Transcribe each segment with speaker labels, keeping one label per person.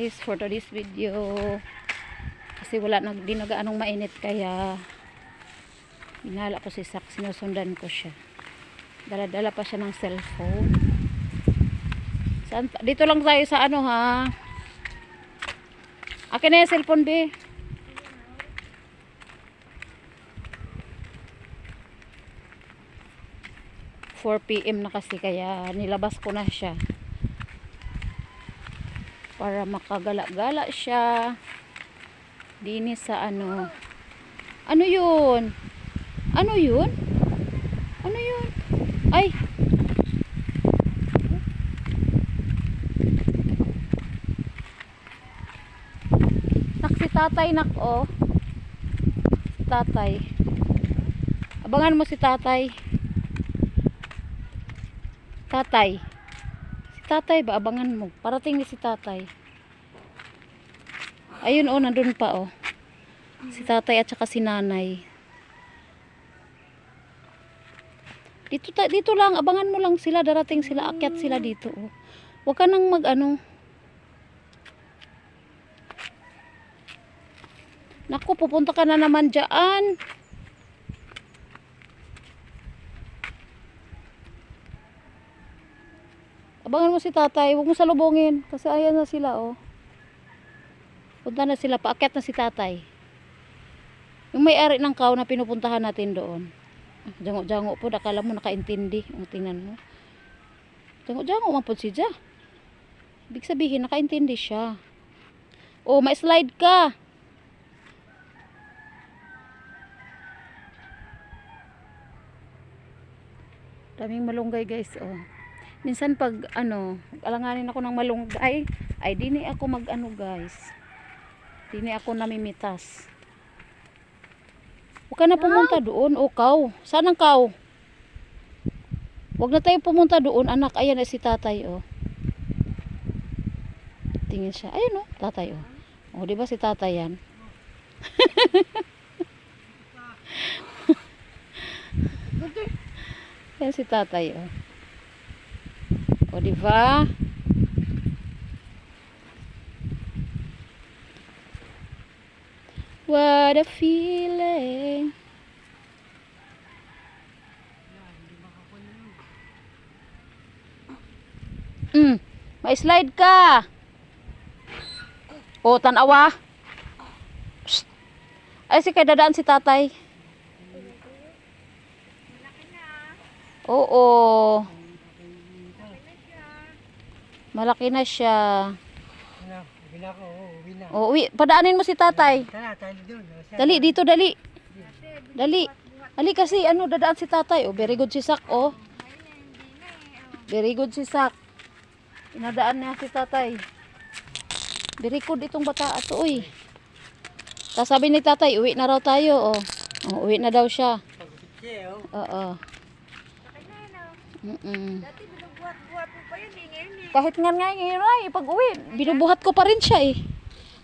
Speaker 1: guys for today's video. Kasi wala di nagaanong mainit kaya inala ko si Sak, sinusundan ko siya. Dala-dala pa siya ng cellphone. Saan pa? Dito lang tayo sa ano ha. Akin na yung cellphone be. PM 4 PM na kasi kaya nilabas ko na siya. Para makagala-gala siya. Dini sa ano. Ano yun? Ano yun? Ano yun? Ay! Si tatay nak oh. Si tatay. Abangan mo si tatay. Tatay. Si tatay ba? Abangan mo. Parating ni si tatay. Ayun oh, nandun pa oh. Si tatay at saka si nanay. Dito lang, abangan mo lang sila, darating sila, akyat sila dito oh. Huwag ka nang mag-ano. Naku, pupunta ka na naman dyan. Abangan mo si tatay, huwag mo salubungin kasi ayan na sila oh. Punta na sila, paakyat na si tatay. Yung may-ari ng cow na pinupuntahan natin doon. Jango-jango po, akala mo nakaintindi. Tingnan mo. Jango-jango man po siya. Ibig sabihin, nakaintindi siya. Oh, may slide ka. Daming malunggay guys, oh. Minsan pag ano, alanganin ako ng malunggay, ay dini ako mag-ano guys. Dini ako namimitas. Huwag ka na pumunta doon, o kaw. Saan ang kaw? Huwag na tayo pumunta doon, anak. Ayan na si tatay, oh. Tingin siya. Ayun, oh, tatay, oh. Oh, di ba si tatay yan? Ayan si tatay, oh. O, di ba? What a feeling. May slide ka. O, tanawa. Psst. Ay, si kay dadaan si tatay. Oo. Malaki na siya. Oh, uwi. Padaanin mo si tatay. Dali, dito, dali. Dali. Dali kasi, ano, dadaan si tatay. Oh, very good si Sak, oh. Very good si Sak. Inadaan niya si tatay. Very good itong bata ato, uy. Tapos sabi ni tatay, uwi na raw tayo, oh. Oh, uwi na daw siya. Oo. Dati binubuhat-buhat mo pa yun eh, ngayon eh. Kahit nga ngayon ay, pag uwi, binubuhat ko pa rin siya eh.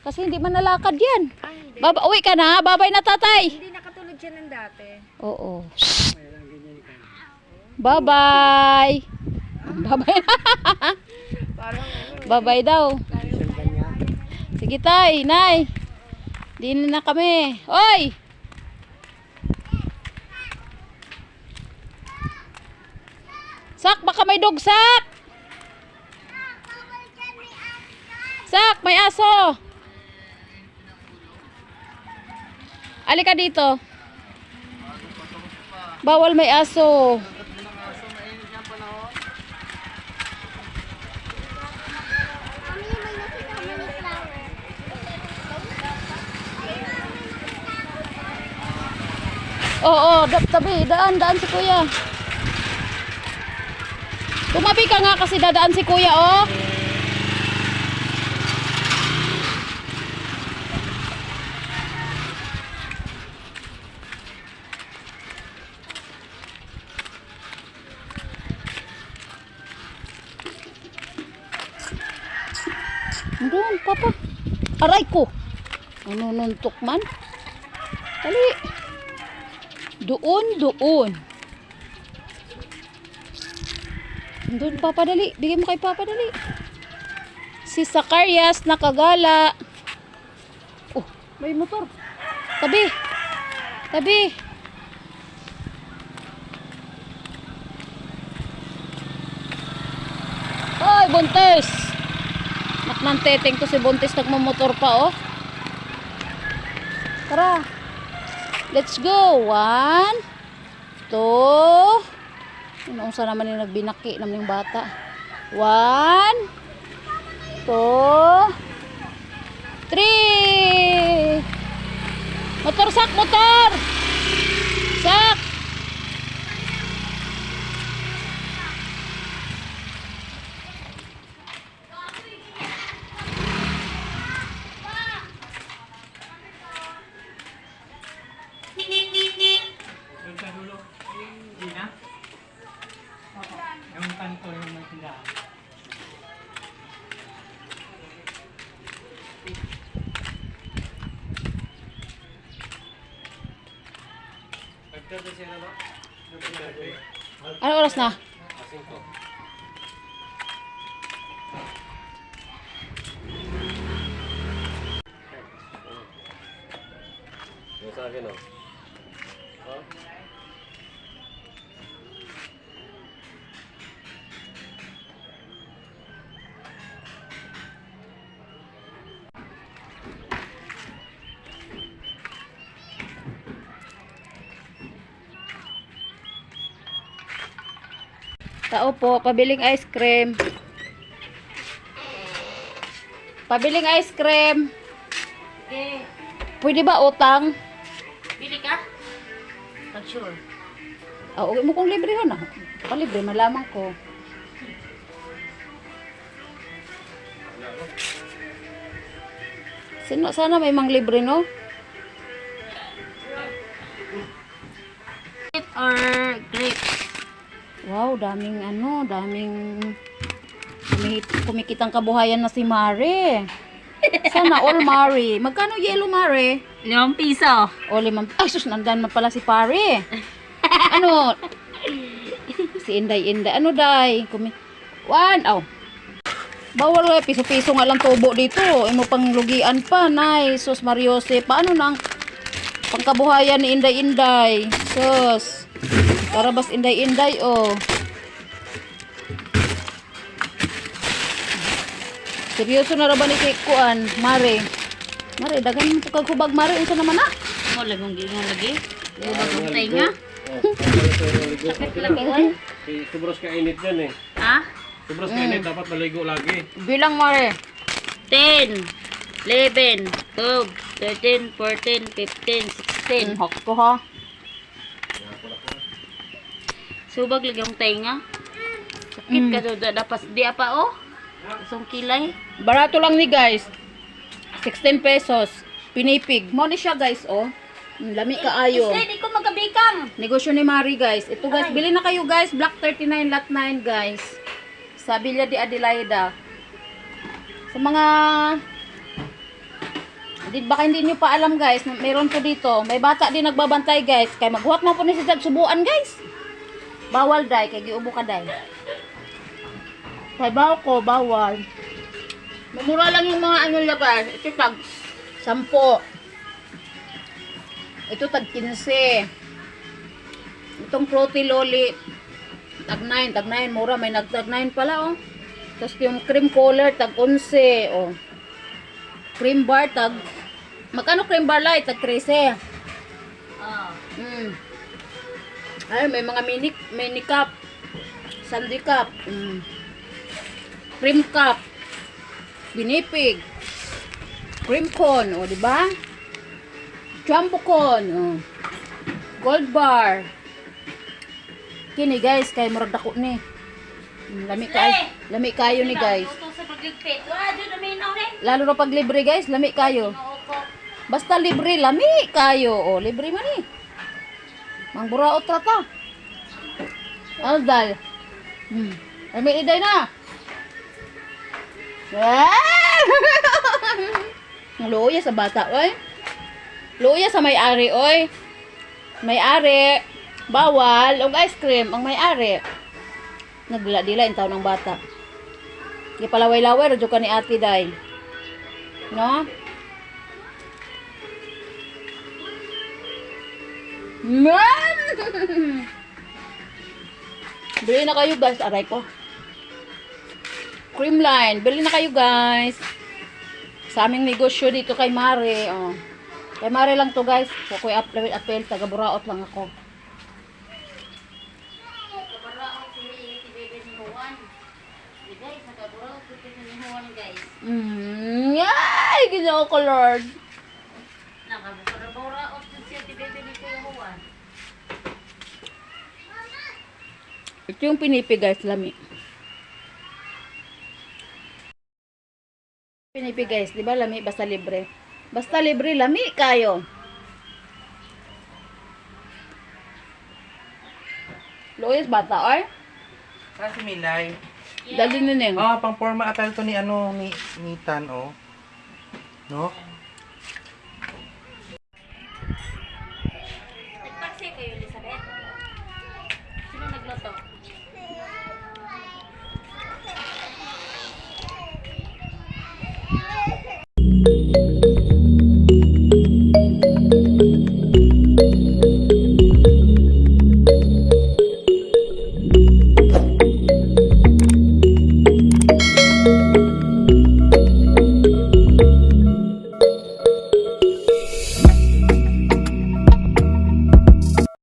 Speaker 1: Kasi hindi man nalakad yan. Uwi ka na, babay na tatay.
Speaker 2: Hindi nakatulad siya ng dati.
Speaker 1: Oo. Bye-bye. Bye-bye na. Bye-bye daw. Sige tay, nay. Din na kami. Oy! Sak, baka may dugsak. Sak, may aso. Alika dito. Bawal may aso. Oo, tabi, daan si kuya. Tumabi ka nga kasi dadaan si kuya, oh. Doon, papa. Aray ko. Ano nuntok man? Dali. Doon. Doon, papa, dali. Bigay mo kay papa, dali. Si Zacarias nakagala. Oh, may motor. Tabi. Tabi. Hoy, Buntis. Naknanteteng to si Buntis, nagmamotor pa, oh. Tara. Let's go. 1, 2. Ano sa naman yung nagbinaki naman yung bata. 1, 2, 3. Motor, sak, motor. Sak.
Speaker 2: Yung kanto yung may tindahan.
Speaker 1: Ano oras na?
Speaker 3: Yung sa akin, oh. Oh.
Speaker 1: Tao po, pabiling ice cream. Pabiling ice cream.
Speaker 4: Okay.
Speaker 1: Pwede ba utang?
Speaker 4: Bili ka? Pag sure.
Speaker 1: Uwi mo kong libre ho na. Palibre, malaman ko. Sino, sana may mang libre, no?
Speaker 4: Grape or grape?
Speaker 1: Wow, daming kumikitang kabuhayan na si Mare. Sana all Mare. Magkano yellow Mare?
Speaker 4: 5 piso.
Speaker 1: O 5. Ay, sus, nandan man pala si Pare. Ano? Si Inday. Ano, Day? 1. Aw. Bawal eh. Piso-piso nga lang tubo dito. Imo pang lugian pa, Nay. Sus, Mariose. Paano nang pangkabuhayan ni Inday? Sus. Karabas Inday, oh. Seryoso na ra ba ni Kuan, Mare? Mare, dagan mo kag hubag, Mare. Unsa naman na?
Speaker 4: Mo lagong gingon lagi. Ubag tay nga. Sakit lang
Speaker 3: Oh. Sobros ka init yan eh.
Speaker 4: Ha?
Speaker 3: Sobros ka init, dapat maligo lagi.
Speaker 1: Bilang, Mare.
Speaker 4: 10, 11, 12, 13, 14, 15, 16.
Speaker 1: Hak ko, ha.
Speaker 4: Subag lagi ang tay nga. Sakit ka do dapat di apa oh. Isang kilay.
Speaker 1: Barato lang ni guys. 16 pesos. Pinipig. Mo ni siya guys, oh. Lami kaayo.
Speaker 4: Isli, di ko magkabikang.
Speaker 1: Negosyo ni Mari guys. Ito guys, bili na kayo guys. Block 39 lot 9 guys. Sa Villa de Adelaida. Sa mga baka hindi nyo pa alam guys, meron po dito. May bata din nagbabantay guys. Kaya maghuwat mo po ni si Dad subuan guys. Bawal day, kaya giubo ka day. Kaya bawal. Mamura lang yung mga ano guys. Ito tag 10. Ito tag 15. Itong Fruity Loli tag 9, mura, may nagtag 9 pala, oh. Tapos yung cream color tag 11, oh. Cream bar tag magkano cream bar light tag 13.
Speaker 4: Oh.
Speaker 1: Ay, may mga mini cup, sandy cup, cream cup, binipig, cream cone, o, diba? Jumbo cone, o, gold bar. Kini guys, kay murag dako ni. Lami kayo ni guys.
Speaker 4: Ito sa pagligpit. Wa jud na minaw ni.
Speaker 1: Lalo na pag libre guys, lami kayo.
Speaker 4: Maupo.
Speaker 1: Basta libre, lami kayo. O, libre man eh. Mangburaot rata. Ano dal? Lami iday na. Ang luya sa bata, oy. Luya sa may-ari, oy. May-ari. Bawal. Og ice cream, ang may-ari. Nagdila-dila yung tao ng bata. Gipalaway-laway radyo ka ni ate day. No? Man! Bili na kayo guys. Aray ko. Creamline. Bili na kayo guys. Sa aming negosyo dito kay Mare. Oh. Kay Mare lang to guys. Kukoy apel. Taga-Buraot lang ako.
Speaker 4: Kabaraot si Bebe ni Juan. Guys, nagaburaot si Bebe ni Juan, guys.
Speaker 1: Ay! Ginoo ko Lord.
Speaker 4: Nakaburaot siya si Bebe ni Kuya Juan.
Speaker 1: Ito yung pinipi guys. Lami. Pinipi guys. Diba lami? Basta libre. Basta libre. Lami kayo. Luis, bata ay.
Speaker 5: Saan si Milay?
Speaker 1: Dali nung.
Speaker 5: Ah, pang forma atal to ni ano ni Tan oh. No?